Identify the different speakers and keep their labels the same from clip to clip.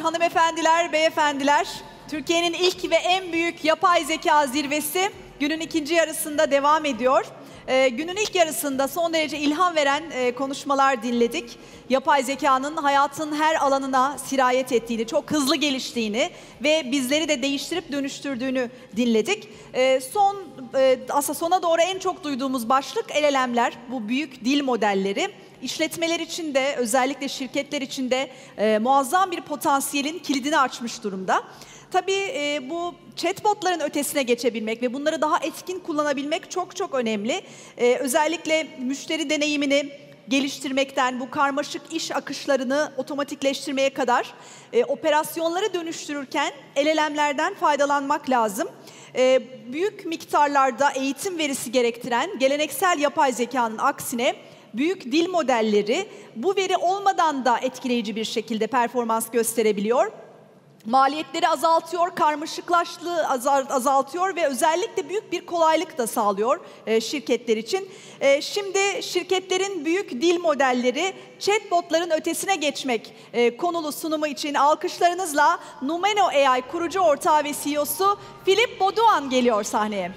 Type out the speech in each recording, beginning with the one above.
Speaker 1: hanımefendiler, beyefendiler. Türkiye'nin ilk ve en büyük yapay zeka zirvesi günün ikinci yarısında devam ediyor. Günün ilk yarısında son derece ilham veren konuşmalar dinledik. Yapay zekanın hayatın her alanına sirayet ettiğini, çok hızlı geliştiğini ve bizleri de değiştirip dönüştürdüğünü dinledik. Aslında sona doğru en çok duyduğumuz başlık LLM'ler, bu büyük dil modelleri. İşletmeler için de, özellikle şirketler için de muazzam bir potansiyelin kilidini açmış durumda. Tabii bu chatbotların ötesine geçebilmek ve bunları daha etkin kullanabilmek çok çok önemli. Özellikle müşteri deneyimini geliştirmekten, bu karmaşık iş akışlarını otomatikleştirmeye kadar operasyonları dönüştürürken LLM'lerden faydalanmak lazım. Büyük miktarlarda eğitim verisi gerektiren geleneksel yapay zekanın aksine büyük dil modelleri bu veri olmadan da etkileyici bir şekilde performans gösterebiliyor. Maliyetleri azaltıyor, karmaşıklaştığı azaltıyor ve özellikle büyük bir kolaylık da sağlıyor şirketler için. Şimdi şirketlerin büyük dil modelleri, chatbotların ötesine geçmek konulu sunumu için alkışlarınızla Numeno.ai kurucu ortağı ve CEO'su Philippe Beaudoin geliyor sahneye.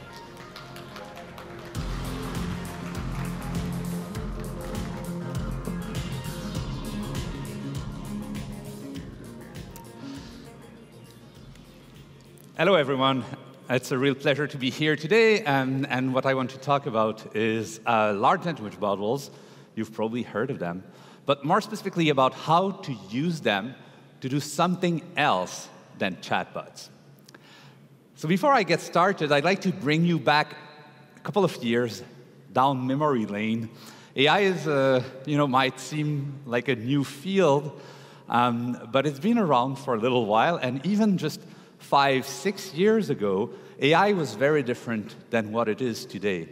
Speaker 2: Hello, everyone. It's a real pleasure to be here today, and what I want to talk about is large language models. You've probably heard of them, but more specifically about how to use them to do something else than chatbots. So before I get started, I'd like to bring you back a couple of years down memory lane. AI is, might seem like a new field, but it's been around for a little while, and even just 5-6 years ago, AI was very different than what it is today.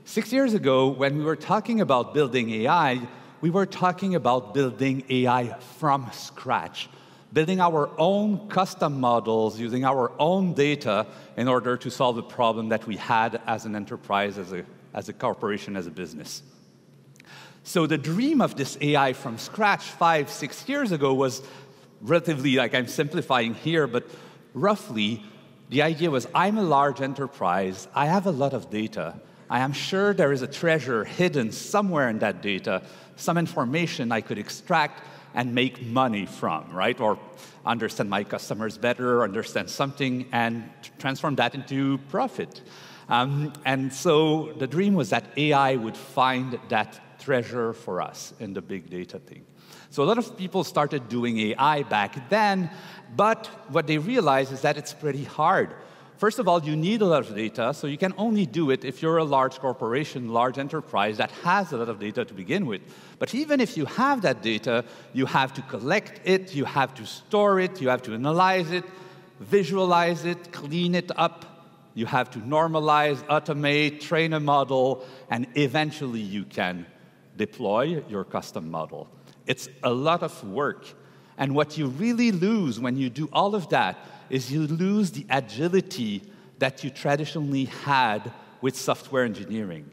Speaker 2: 6 years ago, when we were talking about building AI, we were talking about building AI from scratch, building our own custom models, using our own data in order to solve the problem that we had as an enterprise, as a corporation, as a business. So the dream of this AI from scratch 5-6 years ago was relatively, like I'm simplifying here, but roughly, the idea was, I'm a large enterprise, I have a lot of data, I am sure there is a treasure hidden somewhere in that data, some information I could extract and make money from, right? Or understand my customers better, understand something, and transform that into profit. And so the dream was that AI would find that treasure for us in the big data thing. So a lot of people started doing AI back then, but what they realized is that it's pretty hard. First of all, you need a lot of data, so you can only do it if you're a large corporation, large enterprise that has a lot of data to begin with. But even if you have that data, you have to collect it, you have to store it, you have to analyze it, visualize it, clean it up, you have to normalize, automate, train a model, and eventually you can deploy your custom model. It's a lot of work. And what you really lose when you do all of that is you lose the agility that you traditionally had with software engineering.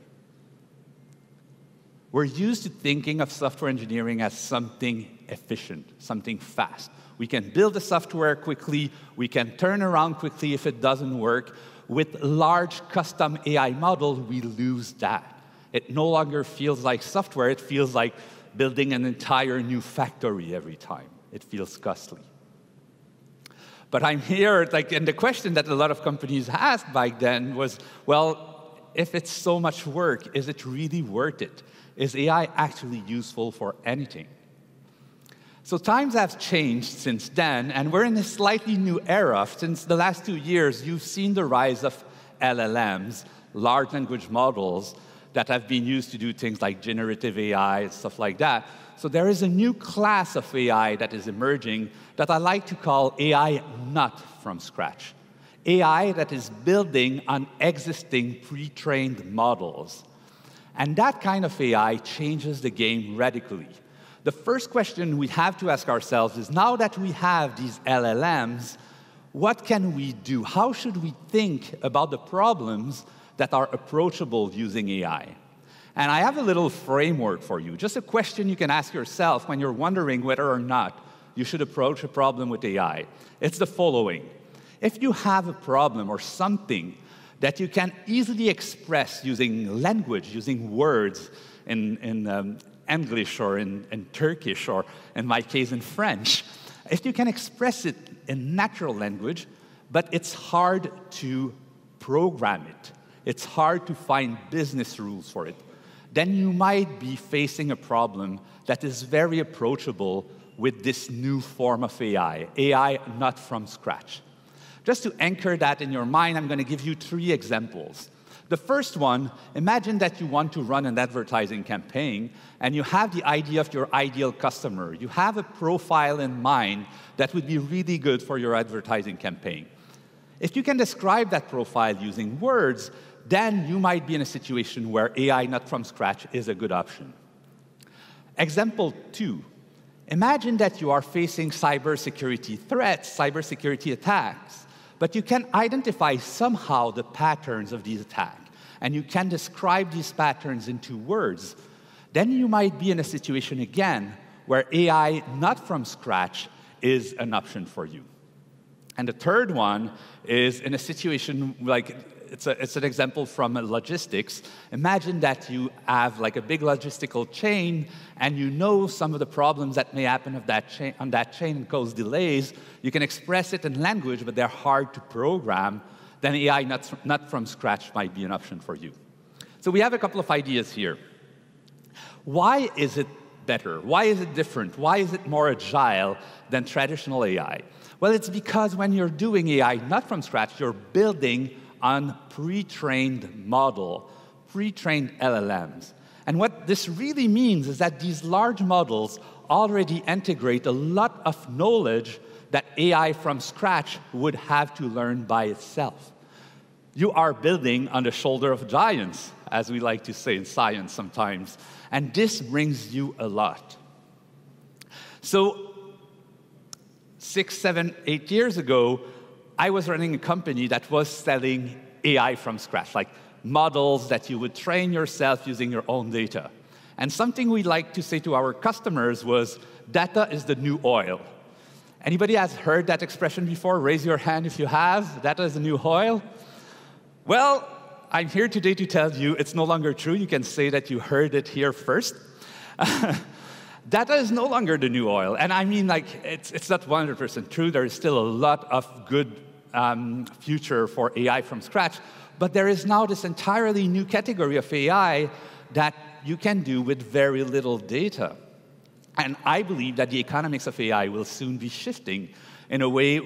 Speaker 2: We're used to thinking of software engineering as something efficient, something fast. We can build the software quickly, we can turn around quickly if it doesn't work. With large custom AI models, we lose that. It no longer feels like software, it feels like building an entire new factory every time. It feels costly. But I'm here, and the question that a lot of companies asked back then was, well, if it's so much work, is it really worth it? Is AI actually useful for anything? So times have changed since then, and we're in a slightly new era. Since the last 2 years, you've seen the rise of LLMs, large language models, that have been used to do things like generative AI and stuff like that. So there is a new class of AI that is emerging that I like to call AI not from scratch. AI that is building on existing pre-trained models. And that kind of AI changes the game radically. The first question we have to ask ourselves is, now that we have these LLMs, what can we do? How should we think about the problems that are approachable using AI? And I have a little framework for you, just a question you can ask yourself when you're wondering whether or not you should approach a problem with AI. It's the following. If you have a problem or something that you can easily express using language, using words in English or in Turkish, or in my case in French, if you can express it in natural language, but it's hard to program it, it's hard to find business rules for it, then you might be facing a problem that is very approachable with this new form of AI not from scratch. Just to anchor that in your mind, I'm going to give you 3 examples. The first one, imagine that you want to run an advertising campaign, and you have the idea of your ideal customer. You have a profile in mind that would be really good for your advertising campaign. If you can describe that profile using words, then you might be in a situation where AI not from scratch is a good option. Example 2. Imagine that you are facing cybersecurity threats, cybersecurity attacks, but you can identify somehow the patterns of these attacks, and you can describe these patterns into words. Then you might be in a situation again where AI not from scratch is an option for you. And the third one is in a situation like, it's an example from logistics. Imagine that you have like a big logistical chain, and you know some of the problems that may happen on that chain and cause delays. You can express it in language, but they're hard to program. Then AI not from scratch might be an option for you. So we have a couple of ideas here. Why is it better? Why is it different? Why is it more agile than traditional AI? Well, it's because when you're doing AI not from scratch, you're building on pre-trained model, pre-trained LLMs. And what this really means is that these large models already integrate a lot of knowledge that AI from scratch would have to learn by itself. You are building on the shoulder of giants, as we like to say in science sometimes, and this brings you a lot. So 6, 7, 8 years ago, I was running a company that was selling AI from scratch, like models that you would train yourself using your own data. And something we like to say to our customers was, data is the new oil. Anybody has heard that expression before? Raise your hand if you have. Data is the new oil. Well, I'm here today to tell you it's no longer true. You can say that you heard it here first. Data is no longer the new oil. And I mean, like, it's not 100% true. There is still a lot of good future for AI from scratch. But there is now this entirely new category of AI that you can do with very little data. And I believe that the economics of AI will soon be shifting in a way.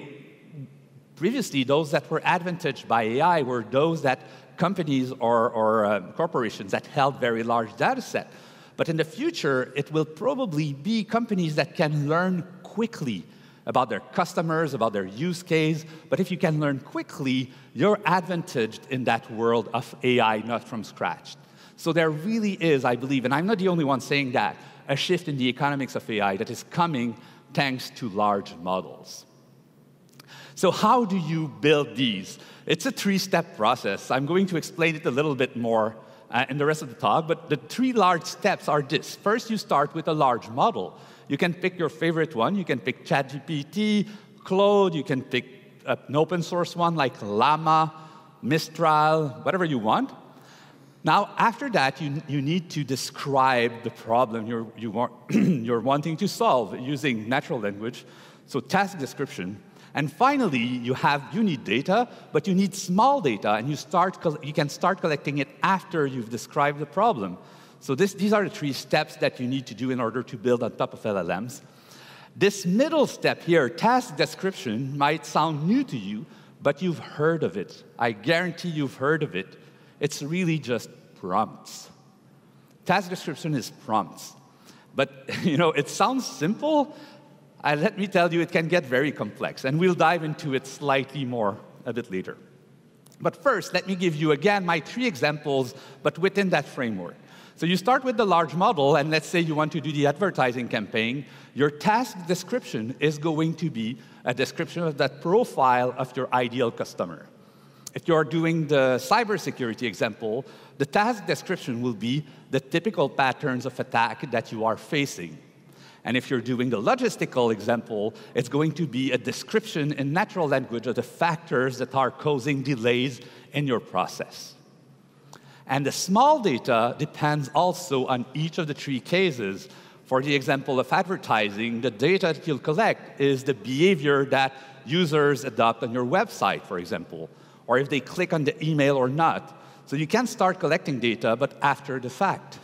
Speaker 2: Previously, those that were advantaged by AI were those that companies or corporations that held very large data sets. But in the future, it will probably be companies that can learn quickly about their customers, about their use case. But if you can learn quickly, you're advantaged in that world of AI not from scratch. So there really is, I believe, and I'm not the only one saying that, a shift in the economics of AI that is coming thanks to large models. So how do you build these? It's a 3-step process. I'm going to explain it a little bit more in the rest of the talk, but the 3 large steps are this. First, you start with a large model. You can pick your favorite one. You can pick ChatGPT, Claude. You can pick an open source one like Llama, Mistral, whatever you want. Now, after that, you need to describe the problem you're wanting to solve using natural language, so task description. And finally, you need data, but you need small data, and you can start collecting it after you've described the problem. So these are the 3 steps that you need to do in order to build on top of LLMs. This middle step here, task description, might sound new to you, but you've heard of it. I guarantee you've heard of it. It's really just prompts. Task description is prompts. But it sounds simple. Let me tell you, it can get very complex, and we'll dive into it slightly more a bit later. But first, let me give you, again, my 3 examples, but within that framework. So you start with the large model, and let's say you want to do the advertising campaign. Your task description is going to be a description of that profile of your ideal customer. If you're doing the cybersecurity example, the task description will be the typical patterns of attack that you are facing. And if you're doing the logistical example, it's going to be a description in natural language of the factors that are causing delays in your process. And the small data depends also on each of the three cases. For the example of advertising, the data that you'll collect is the behavior that users adopt on your website, for example, or if they click on the email or not. So you can start collecting data, but after the fact.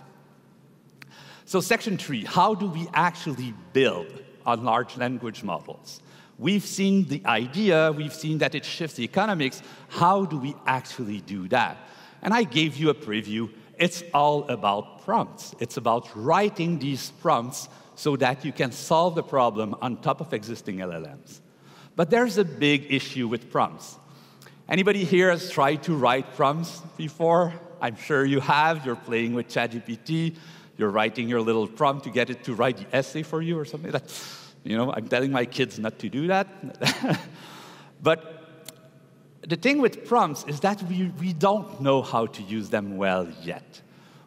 Speaker 2: So section 3, how do we actually build on large language models? We've seen the idea, we've seen that it shifts the economics. How do we actually do that? And I gave you a preview. It's all about prompts. It's about writing these prompts so that you can solve the problem on top of existing LLMs. But there's a big issue with prompts. Anybody here has tried to write prompts before? I'm sure you have. You're playing with ChatGPT. You're writing your little prompt to get it to write the essay for you or something like that. You know, I'm telling my kids not to do that. But the thing with prompts is that we don't know how to use them well yet.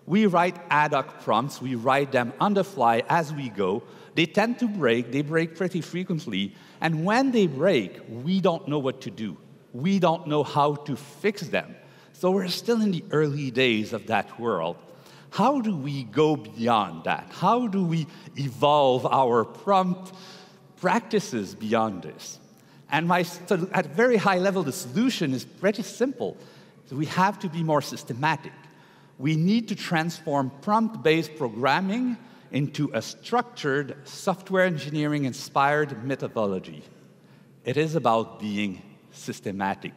Speaker 2: We write ad hoc prompts. We write them on the fly as we go. They tend to break. They break pretty frequently. And when they break, we don't know what to do. We don't know how to fix them. So we're still in the early days of that world. How do we go beyond that? How do we evolve our prompt practices beyond this? And at a very high level, the solution is pretty simple. So we have to be more systematic. We need to transform prompt-based programming into a structured software engineering-inspired methodology. It is about being systematic,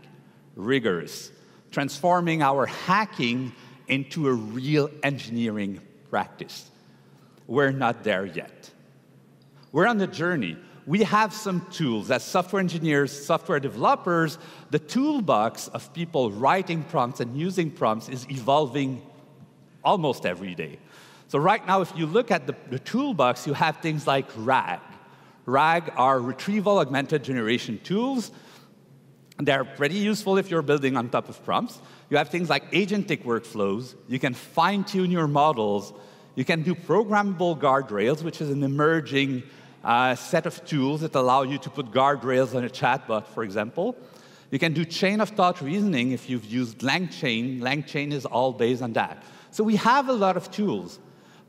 Speaker 2: rigorous, transforming our hacking into a real engineering practice. We're not there yet. We're on the journey. We have some tools. As software engineers, software developers, the toolbox of people writing prompts and using prompts is evolving almost every day. So right now, if you look at the toolbox, you have things like RAG. RAG are retrieval augmented generation tools. They're pretty useful if you're building on top of prompts. You have things like agentic workflows. You can fine-tune your models. You can do programmable guardrails, which is an emerging set of tools that allow you to put guardrails on a chatbot, for example. You can do chain-of-thought reasoning if you've used LangChain. LangChain is all based on that. So we have a lot of tools,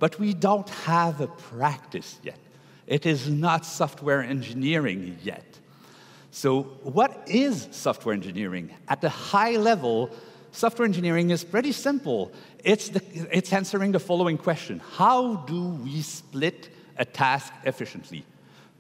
Speaker 2: but we don't have a practice yet. It is not software engineering yet. So what is software engineering? At the high level, software engineering is pretty simple. It's answering the following question. How do we split a task efficiently?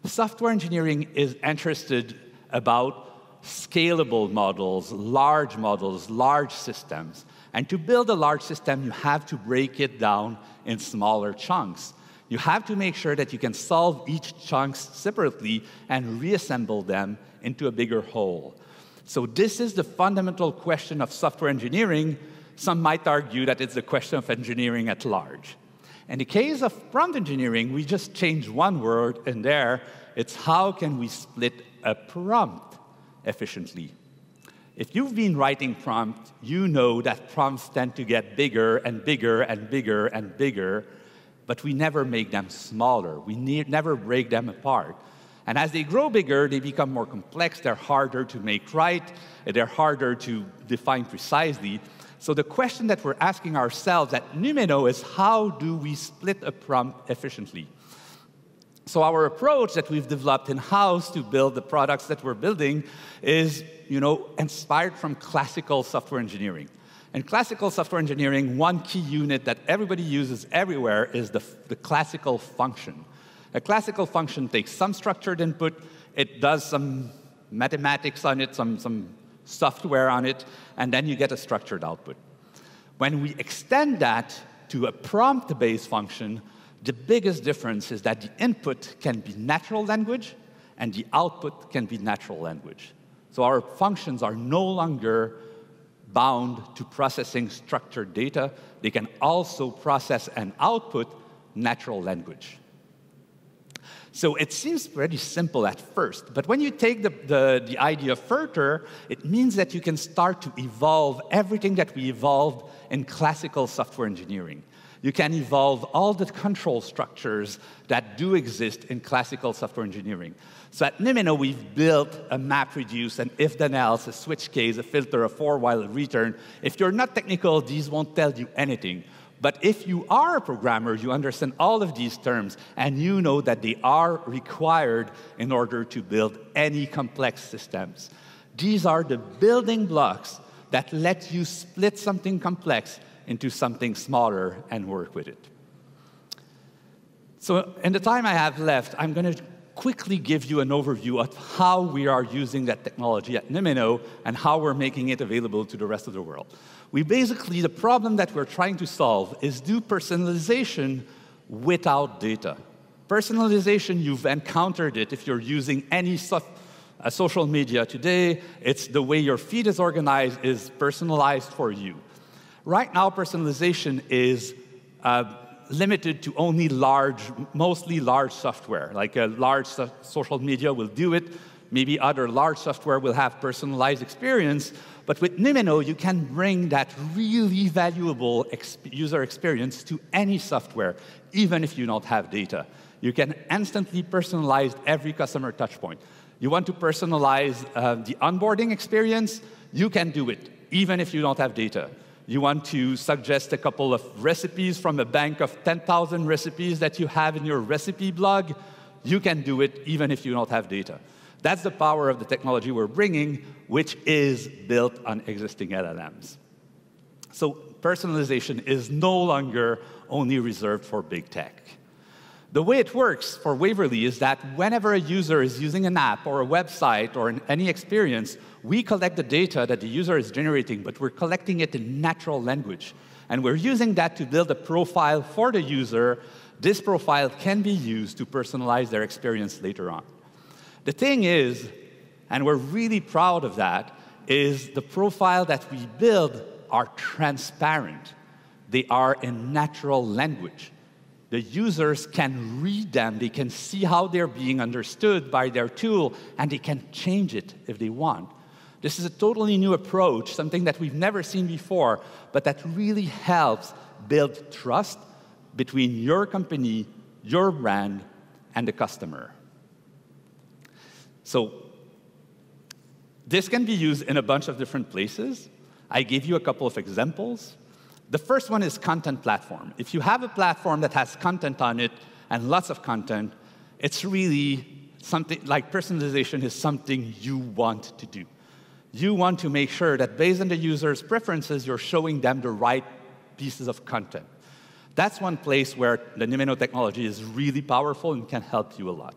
Speaker 2: Software engineering is interested about scalable models, large systems. And to build a large system, you have to break it down in smaller chunks. You have to make sure that you can solve each chunk separately and reassemble them into a bigger whole. So this is the fundamental question of software engineering. Some might argue that it's the question of engineering at large. In the case of prompt engineering, we just change one word in there. It's how can we split a prompt efficiently? If you've been writing prompts, you know that prompts tend to get bigger and bigger and bigger and bigger, but we never make them smaller. We never break them apart. And as they grow bigger, they become more complex. They're harder to make right. They're harder to define precisely. So the question that we're asking ourselves at Numeno is, how do we split a prompt efficiently? So our approach that we've developed in-house to build the products that we're building is, inspired from classical software engineering. In classical software engineering, one key unit that everybody uses everywhere is the classical function. A classical function takes some structured input, it does some mathematics on it, some software on it, and then you get a structured output. When we extend that to a prompt-based function, the biggest difference is that the input can be natural language and the output can be natural language. So our functions are no longer bound to processing structured data. They can also process and output natural language. So it seems pretty simple at first, but when you take the idea further, it means that you can start to evolve everything that we evolved in classical software engineering. You can evolve all the control structures that do exist in classical software engineering. So at Numeno, we've built a MapReduce, an if-then-else, a switch case, a filter, a for-while, a return. If you're not technical, these won't tell you anything. But if you are a programmer, you understand all of these terms, and you know that they are required in order to build any complex systems. These are the building blocks that let you split something complex into something smaller and work with it. So in the time I have left, I'm going to quickly give you an overview of how we are using that technology at Numeno and how we're making it available to the rest of the world. The problem that we're trying to solve is do personalization without data. Personalization, you've encountered it if you're using any social media today. It's the way your feed is organized is personalized for you. Right now, personalization is limited to only mostly large software. Like a large social media will do it. Maybe other large software will have personalized experience. But with Numeno, you can bring that really valuable user experience to any software, even if you don't have data. You can instantly personalize every customer touchpoint. You want to personalize the onboarding experience? You can do it, even if you don't have data. You want to suggest a couple of recipes from a bank of 10,000 recipes that you have in your recipe blog? You can do it, even if you don't have data. That's the power of the technology we're bringing, which is built on existing LLMs. So personalization is no longer only reserved for big tech. The way it works for Waverly is that whenever a user is using an app or a website or any experience, we collect the data that the user is generating, but we're collecting it in natural language. And we're using that to build a profile for the user. This profile can be used to personalize their experience later on. The thing is, and we're really proud of that, is the profile that we build are transparent. They are in natural language. The users can read them, they can see how they're being understood by their tool, and they can change it if they want. This is a totally new approach, something that we've never seen before, but that really helps build trust between your company, your brand, and the customer. So this can be used in a bunch of different places. I gave you a couple of examples. The first one is content platform. If you have a platform that has content on it and lots of content, it's really something like personalization is something you want to do. You want to make sure that based on the user's preferences, you're showing them the right pieces of content. That's one place where the Numeno technology is really powerful and can help you a lot.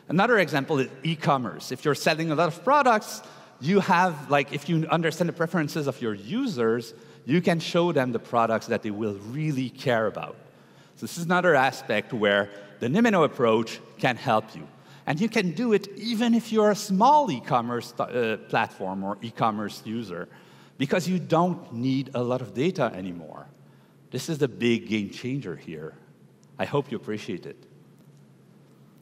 Speaker 2: Another example is e-commerce. If you're selling a lot of products, you have, like, if you understand the preferences of your users, you can show them the products that they will really care about. So this is another aspect where the Numeno approach can help you. And you can do it even if you're a small e-commerce platform or e-commerce user, because you don't need a lot of data anymore. This is the big game changer here. I hope you appreciate it.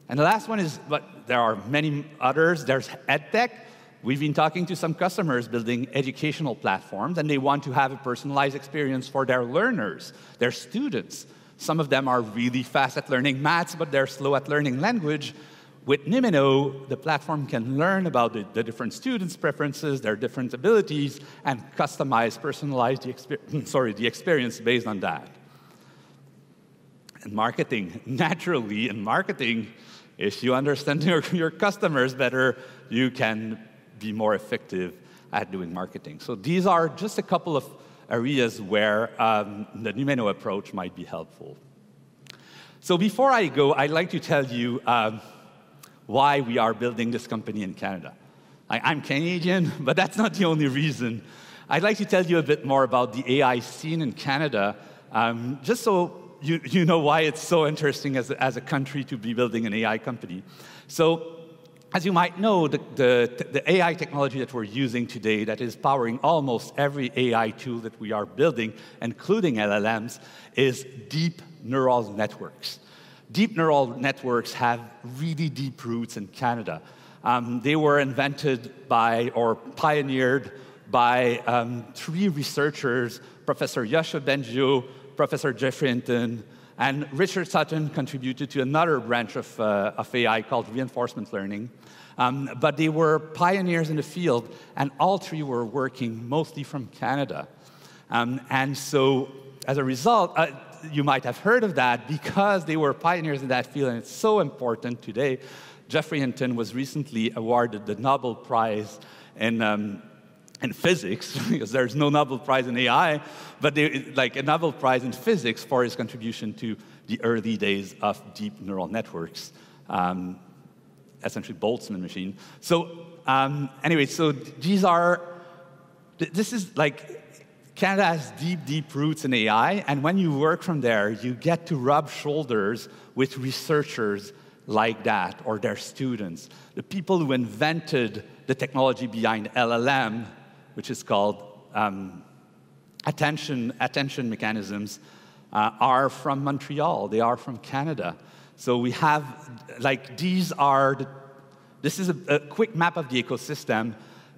Speaker 2: And the last one is, but there are many others. There's EdTech. We've been talking to some customers building educational platforms, and they want to have a personalized experience for their learners, their students. Some of them are really fast at learning maths, but they're slow at learning language. With Numeno, the platform can learn about the different students' preferences, their different abilities, and customize, personalize the experience based on that. And marketing, naturally, in marketing, if you understand your customers better, you can be more effective at doing marketing. So these are just a couple of areas where the Numeno approach might be helpful. So before I go, I'd like to tell you why we are building this company in Canada. I'm Canadian, but that's not the only reason. I'd like to tell you a bit more about the AI scene in Canada, just so you know why it's so interesting as a country to be building an AI company. So, as you might know, the AI technology that we're using today that is powering almost every AI tool that we are building, including LLMs, is deep neural networks. Deep neural networks have really deep roots in Canada. They were invented by, or pioneered by, three researchers, Professor Yoshua Bengio, Professor Jeffrey Hinton, and Richard Sutton contributed to another branch of AI called reinforcement learning. But they were pioneers in the field, and all three were working mostly from Canada. And so, as a result, you might have heard of that because they were pioneers in that field, and it's so important today. Jeffrey Hinton was recently awarded the Nobel Prize in physics, because there's no Nobel Prize in AI, but like a Nobel Prize in physics for his contribution to the early days of deep neural networks, essentially Boltzmann machine. So anyway, so this is like, Canada has deep, deep roots in AI, and when you work from there, you get to rub shoulders with researchers like that, or their students. The people who invented the technology behind LLM, which is called attention mechanisms, are from Montreal. They are from Canada. So we have, like, this is a quick map of the ecosystem.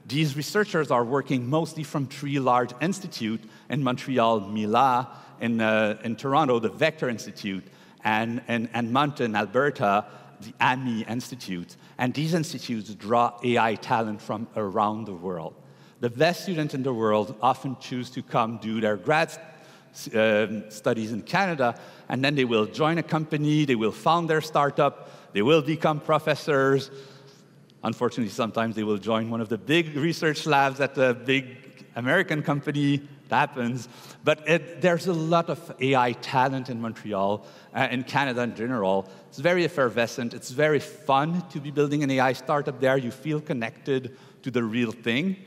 Speaker 2: These researchers are working mostly from three large institutes in Montreal, MILA, in Toronto, the Vector Institute, and Moncton, Alberta, the AMI Institute. And these institutes draw AI talent from around the world. The best students in the world often choose to come do their grad studies in Canada, and then they will join a company, they will found their startup, they will become professors. Unfortunately, sometimes they will join one of the big research labs at a big American company. That happens. But there's a lot of AI talent in Montreal, in Canada in general. It's very effervescent. It's very fun to be building an AI startup there. You feel connected to the real thing.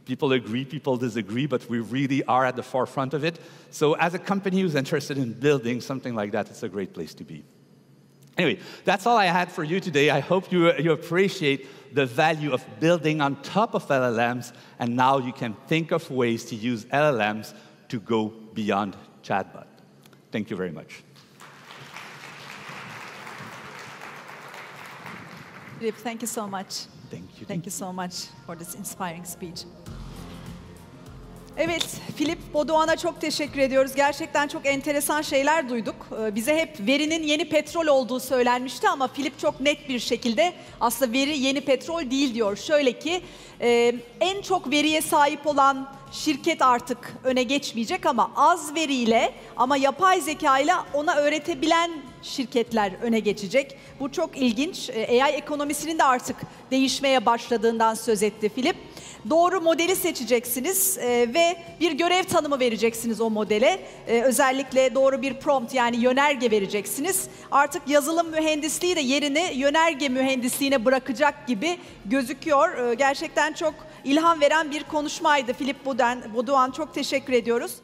Speaker 2: People agree, people disagree, but we really are at the forefront of it. So as a company who's interested in building something like that, it's a great place to be. Anyway, that's all I had for you today. I hope you appreciate the value of building on top of LLMs, and now you can think of ways to use LLMs to go beyond chatbot. Thank you very much.
Speaker 1: Philippe, thank you so much.
Speaker 2: Thank you.
Speaker 1: Thank you so much for this inspiring speech. Evet, Philippe Beaudoin'a çok teşekkür ediyoruz. Gerçekten çok enteresan şeyler duyduk. Bize hep verinin yeni petrol olduğu söylenmişti ama Philippe çok net bir şekilde aslında veri yeni petrol değil diyor. Şöyle ki, en çok veriye sahip olan şirket artık öne geçmeyecek ama az veriyle ama yapay zeka ile ona öğretebilen şirketler öne geçecek. Bu çok ilginç. AI ekonomisinin de artık değişmeye başladığından söz etti Philippe. Doğru modeli seçeceksiniz ve bir görev tanımı vereceksiniz o modele. Özellikle doğru bir prompt, yani yönerge vereceksiniz. Artık yazılım mühendisliği de yerini yönerge mühendisliğine bırakacak gibi gözüküyor. Gerçekten çok ilham veren bir konuşmaydı Philippe Beaudoin. Çok teşekkür ediyoruz.